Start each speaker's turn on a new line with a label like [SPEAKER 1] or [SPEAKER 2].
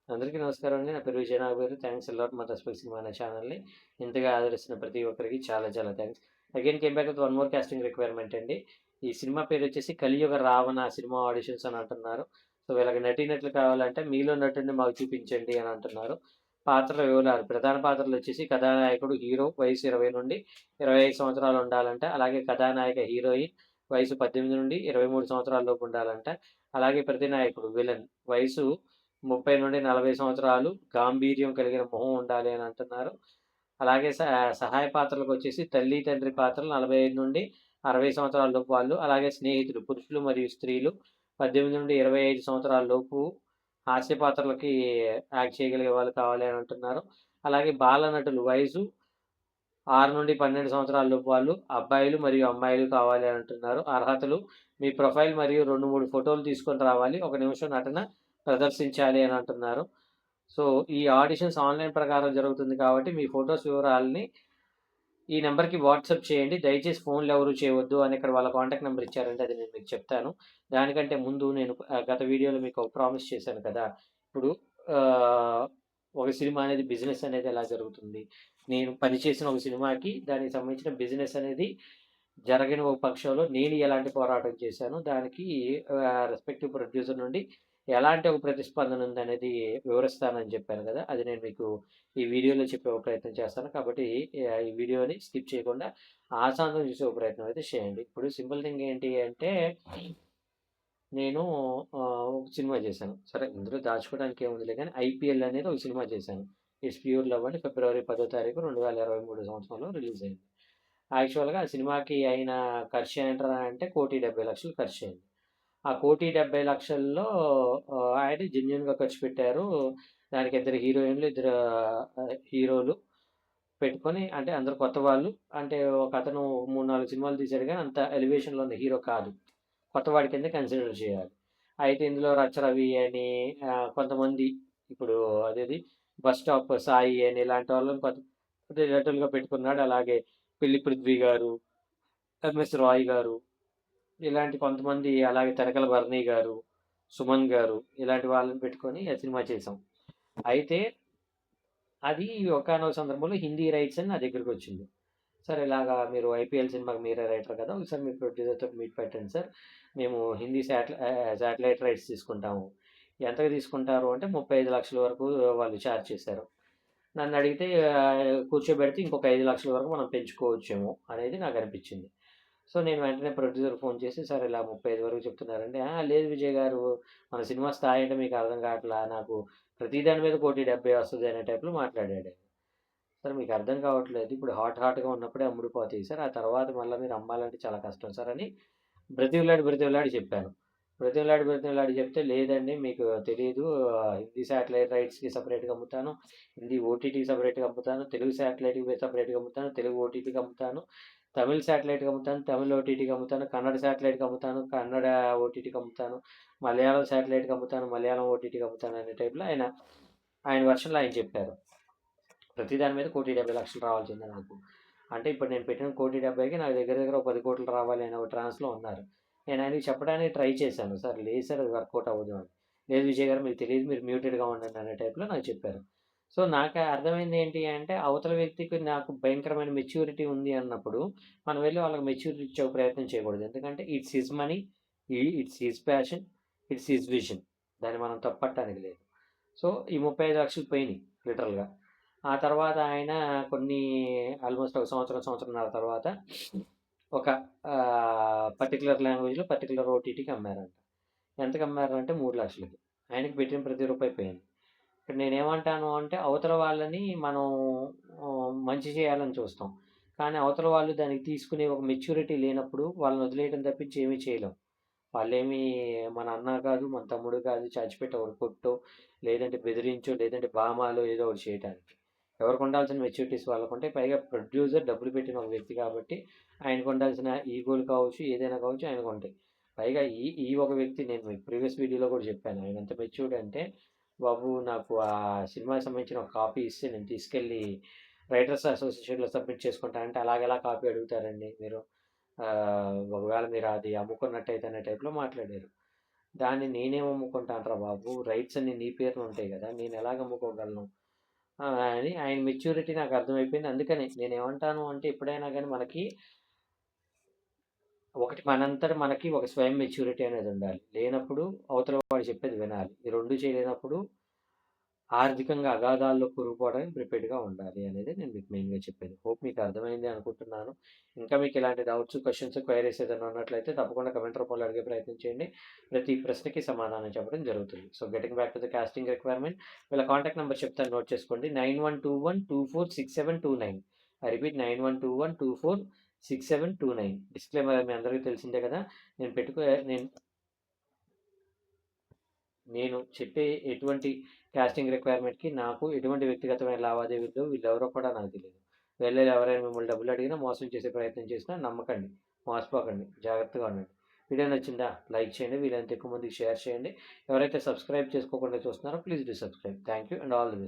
[SPEAKER 1] అందరికీ నమస్కారం అండి. నా పేరు విజయనాగ్ గారు. థ్యాంక్స్ లాట్ మా రెస్పెక్ట్ సినిమా అనే ఛానల్‌ని ఇంతగా ఆదరిస్తున్న ప్రతి ఒక్కరికి చాలా చాలా thanks. Again came back with one more casting requirement అండి. ఈ సినిమా పేరొచ్చేసి 'కలియుగ రావణ' సినిమా ఆడిషన్స్ అని అంటున్నారు. సో, వీళ్ళకి నటీనటులు కావాలంటే మీలో నటుడిని మాకు చూపించండి అని అంటున్నారు. పాత్రల వివరాలు ప్రధాన పాత్రలొచ్చేసి కథానాయకుడు హీరో వయసు 20 నుండి 25 సంవత్సరాలు ఉండాలంట. అలాగే కథానాయిక హీరోయిన్ వయసు 18 నుండి 23 సంవత్సరాల లోపు ఉండాలంట. అలాగే ప్రతినాయకుడు విలన్ వయసు 30 నుండి 40 సంవత్సరాలు గాంభీర్యం కలిగిన మొహం ఉండాలి అని అంటున్నారు. అలాగే సహాయ పాత్రలకొచ్చేసి తల్లి, తండ్రి పాత్రలు 45 నుండి 60 సంవత్సరాల లోపు వాళ్ళు. అలాగే స్నేహితులు పురుషులు మరియు స్త్రీలు 18 నుండి 25 సంవత్సరాల లోపు హాస్య పాత్రలకి యాక్ట్ చేయగలిగే వాళ్ళు కావాలి అని అంటున్నారు. అలాగే బాల నటులు వయసు 6 నుండి 12 సంవత్సరాల లోపు వాళ్ళు అబ్బాయిలు మరియు అమ్మాయిలు కావాలి అని అంటున్నారు. అర్హతలు మీ ప్రొఫైల్ మరియు 2, 3 ఫోటోలు తీసుకొని రావాలి. 1 నిమిషం నటన ప్రదర్శించాలి అని అంటున్నారు. సో, ఈ ఆడిషన్స్ ఆన్‌లైన్ ప్రకారం జరుగుతుంది కాబట్టి మీ ఫోటోస్ వివరాలని ఈ నెంబర్‌కి వాట్సాప్ చేయండి. దయచేసి ఫోన్‌లు ఎవరు చేయవద్దు అని ఇక్కడ వాళ్ళ కాంటాక్ట్ నెంబర్ ఇచ్చారండి. అది నేను మీకు చెప్తాను. దానికంటే ముందు నేను గత వీడియోలో మీకు ఒక ప్రామిస్ చేశాను కదా! ఇప్పుడు ఆహ్, ఒక సినిమా అనేది బిజినెస్ అనేది ఎలా జరుగుతుంది? నేను పనిచేసిన ఒక సినిమాకి దానికి సంబంధించిన బిజినెస్ అనేది జరగని ఒక పక్షంలో నేను ఎలాంటి పోరాటం చేశాను? దానికి రెస్పెక్టివ్ ప్రొడ్యూసర్ నుండి ఎలాంటి ఒక ప్రతిస్పందన ఉందనేది వివరిస్తానని చెప్పాను కదా! అది నేను మీకు ఈ వీడియోలో చెప్పే ఒక ప్రయత్నం చేస్తాను. కాబట్టి ఈ వీడియోని స్కిప్ చేయకుండా ఆశాంతం చూసే ఒక ప్రయత్నం అయితే చేయండి. ఇప్పుడు సింపుల్ థింగ్ ఏంటి అంటే నేను ఒక సినిమా చేశాను. సరే ఇందులో దాచుకోవడానికి ఏముందిలే కానీ 'ఐపీఎల్' అనేది ఒక సినిమా చేశాను. ఇట్స్ ప్యూర్ లవ్ అని ఫిబ్రవరి 10వ తారీఖు 2023 సంవత్సరంలో రిలీజ్ అయింది. యాక్చువల్‌గా ఆ సినిమాకి అయిన ఖర్చు ఏంట్రా అంటే 1,70,00,000 ఖర్చయింది. ఆ 1,70,00,000లో ఆయన జెన్యూన్‌గా ఖర్చు పెట్టారు. దానికి ఇద్దరు హీరోయిన్‌లు, ఇద్దరు హీరోలు పెట్టుకొని అంటే అందరూ కొత్త వాళ్ళు. అంటే ఒకతను 3, 4 సినిమాలు తీశాడు గానీ అంత ఎలివేషన్‌లో ఉన్న హీరో కాదు. కొత్తవాడి కింద కన్సిడర్ చేయాలి. అయితే ఇందులో 'రచ్చ రవి' అని కొంతమంది ఇప్పుడు అదేది 'బస్ స్టాప్ సాయి' అని ఇలాంటి వాళ్ళని కొంత నటులుగా పెట్టుకున్నాడు. అలాగే 'పెళ్లి పృథ్వీ' గారు, 'ఎంఎస్ రాయ్' గారు ఇలాంటి కొంతమంది అలాగే 'తనికెళ్ళ భరణి' గారు, 'సుమన్' గారు ఇలాంటి వాళ్ళని పెట్టుకొని ఆ సినిమా చేసాం. అయితే అది ఒకానొక సందర్భంలో హిందీ రైట్స్ అని నా దగ్గరకొచ్చింది. సార్ ఇలాగా మీరు ఐపీఎల్ సినిమాకి మీరే రైటర్ కదా! ఒకసారి మీ ప్రొడ్యూసర్‌తో మీట్ పెట్టండి సార్. మేము హిందీ శాటిలైట్ రైట్స్ తీసుకుంటాము. ఎంతకు తీసుకుంటారు అంటే 35,00,000 వరకు వాళ్ళు చార్జ్ చేశారు. నన్నడిగితే కూర్చోబెడితే ఇంకొక 5,00,000 వరకు మనం పెంచుకోవచ్చేమో అనేది నాకనిపించింది. సో, నేను వెంటనే ప్రొడ్యూసర్‌కి ఫోన్ చేసి, "సార్ ఇలా 35 వరకు చెప్తున్నారంటే." లేదు విజయ్ గారు. మన సినిమా స్థాయి అంటే మీకు అర్థం కావట్లా. నాకు ప్రతి దాని మీద 1,70,00,000 వస్తది అనే టైప్‌లో మాట్లాడాడు. సార్ మీకు అర్థం కావట్లేదు. ఇప్పుడు హాట్‌గా ఉన్నప్పుడే అమ్ముడుపోతాయి సార్. ఆ తర్వాత మళ్ళా మీరు అమ్మాలంటే చాలా కష్టం సార్ అని బ్రతిమిలాడి చెప్పాను. బ్రతిమిలాడి చెప్తే, లేదండి మీకు తెలీదు. హిందీ శాటిలైట్ రైట్స్‌కి సెపరేట్‌గా అమ్ముతాను. హిందీ ఓటీటీకి సెపరేట్‌గా అమ్ముతాను. తెలుగు శాటిలైట్‌కి సెపరేట్‌గా అమ్ముతాను. తెలుగు ఓటీటీకి అమ్ముతాను. తమిళ్ శాటిలైట్‌కి అమ్ముతాను. తమిళ్ ఓటీటీకి అమ్ముతాను. కన్నడ శాటిలైట్‌కి అమ్ముతాను. కన్నడ ఓటీటీకి అమ్ముతాను. మలయాళం శాటిలైట్‌కి అమ్ముతాను. మలయాళం ఓటీటీకి అమ్ముతాను అనే టైప్‌లో ఆయన వెర్షన్‌లో ఆయన చెప్పారు. ప్రతి దాని మీద 1,70,00,000 రావాల్సిందే నాకు. అంటే ఇప్పుడు నేను పెట్టిన 1,70,00,000కి నాకు దగ్గర ఒక 10,00,00,000 రావాలి అనే ఒక ట్రాన్స్‌లో ఉన్నారు. నేను ఆయనకి చెప్పడానికి ట్రై చేశాను. సార్ లేదు సార్ అది వర్కౌట్ అవ్వదు అని. లేదు విజయ్ గారు మీకు తెలీదు మీరు మ్యూటెడ్‌గా ఉండండి అనే టైప్‌లో నాకు చెప్పారు. సో, నాకు అర్థమైంది ఏంటి అంటే అవతల వ్యక్తికి నాకు భయంకరమైన మెచ్యూరిటీ ఉంది అన్నప్పుడు మనం వెళ్లి వాళ్ళకి మెచ్యూరిటీ ఇచ్చే ప్రయత్నం చేయకూడదు. ఎందుకంటే it's his money, it's his passion, it's his vision. దాన్ని మనం తప్పట్టడానికి లేదు. సో, ఈ 35,00,000 పోయినాయి లిటరల్‌గా. ఆ తర్వాత ఆయన కొన్ని ఆల్మోస్ట్ ఒక సంవత్సరంన్నర తర్వాత ఒక పర్టిక్యులర్ లాంగ్వేజ్‌లో పర్టిక్యులర్ ఓటీటీకి అమ్మారంట. ఎంతకి అమ్మారంటే 3,00,000కి. ఆయనకి పెట్టిన ప్రతి రూపాయి పోయింది. ఇక్కడ నేనేమంటాను అంటే అవతల వాళ్ళని మనం మంచి చేయాలని చూస్తాం. కానీ అవతల వాళ్ళు దానికి తీసుకునే ఒక మెచ్యూరిటీ లేనప్పుడు వాళ్ళని వదిలేయడం తప్పించి ఏమీ చేయలేం. వాళ్ళేమి మన అన్న కాదు, మన తమ్ముడు కాదు, చాచిపెట్టి ఒకటి కొట్టో, లేదంటే బెదిరించో, లేదంటే బామాలో ఏదో ఒకటి చేయటానికి. ఎవరికి ఉండాల్సిన మెచ్యూరిటీస్ వాళ్ళకుంటాయి. పైగా ప్రొడ్యూసర్ డబ్బులు పెట్టిన ఒక వ్యక్తి కాబట్టి ఆయనకు ఉండాల్సిన ఈగోలు కావచ్చు, ఏదైనా కావచ్చు ఆయనకుంటాయి. పైగా ఈ ఈ ఒక వ్యక్తి నేను మీకు ప్రీవియస్ వీడియోలో కూడా చెప్పాను. ఆయన ఎంత మెచ్యూర్డ్ అంటే, బాబు నాకు ఆ సినిమాకి సంబంధించిన ఒక కాపీ ఇస్తే నేను తీసుకెళ్ళి రైటర్స్ అసోసియేషన్‌లో సబ్మిట్ చేసుకుంటానంటే అలాగెలా కాపీ అడుగుతారండి మీరు? ఒకవేళ మీరు అది అమ్ముకున్నట్టయితే అనే టైప్‌లో మాట్లాడారు. దాన్ని నేనేం అమ్ముకుంటానురా బాబు! రైట్స్ అన్నీ నీ పేరున ఉంటాయి గదా! నేను ఎలాగ అమ్ముకోగలను? అని ఆయన మెచ్యూరిటీ నాకు అర్థమైపోయింది. అందుకనే నేనేమంటాను అంటే ఎప్పుడైనా గాని మనకి ఒకటి మనంతట మనకి ఒక స్వయం మెచ్యూరిటీ అనేది ఉండాలి. లేనప్పుడు అవతల వాడు చెప్పేది వినాలి. ఈ 2 చేయలేనప్పుడు ఆర్థికంగా అగాధాల్లో కూరుకుపోవడానికి ప్రిపేర్డ్‌గా ఉండాలి అనేది నేను మీకు మెయిన్‌గా చెప్పేది. హోప్ మీకు అర్థమైంది అనుకుంటున్నాను. ఇంకా మీకు ఇలాంటి డౌట్స్, క్వెషన్స్, క్వైరీస్ ఏదైనా ఉన్నట్లయితే తప్పకుండా కామెంట్ రూపంలో అడిగే ప్రయత్నం చేయండి. ప్రతి ప్రశ్నకి సమాధానం చెప్పడం జరుగుతుంది. So getting back to the casting requirement, వీళ్ళ కాంటాక్ట్ నంబర్ చెప్తాను, నోట్ చేసుకోండి. 9121246729. I repeat 9121246729. డిస్క్లైమర్ మీ అందరికీ తెలిసిందే కదా! నేను చెప్పే ఎటువంటి కాస్టింగ్ రిక్వైర్మెంట్‌కి నాకు ఎటువంటి వ్యక్తిగతమైన లావాదేవీలు వీళ్ళెవరో కూడా నాకు తెలీదు. ఎవరైనా మిమ్మల్ని డబ్బులు అడిగినా, మోసం చేసే ప్రయత్నం చేసినా నమ్మకండి. మోసపోకండి. జాగ్రత్తగా ఉండండి. వీడియో నచ్చిందా? లైక్ చేయండి. వీలైనంత ఎక్కువ మందికి షేర్ చేయండి. ఎవరైతే సబ్స్క్రైబ్ చేసుకోకుండా చూస్తున్నారో please do subscribe. Thank you and all the best.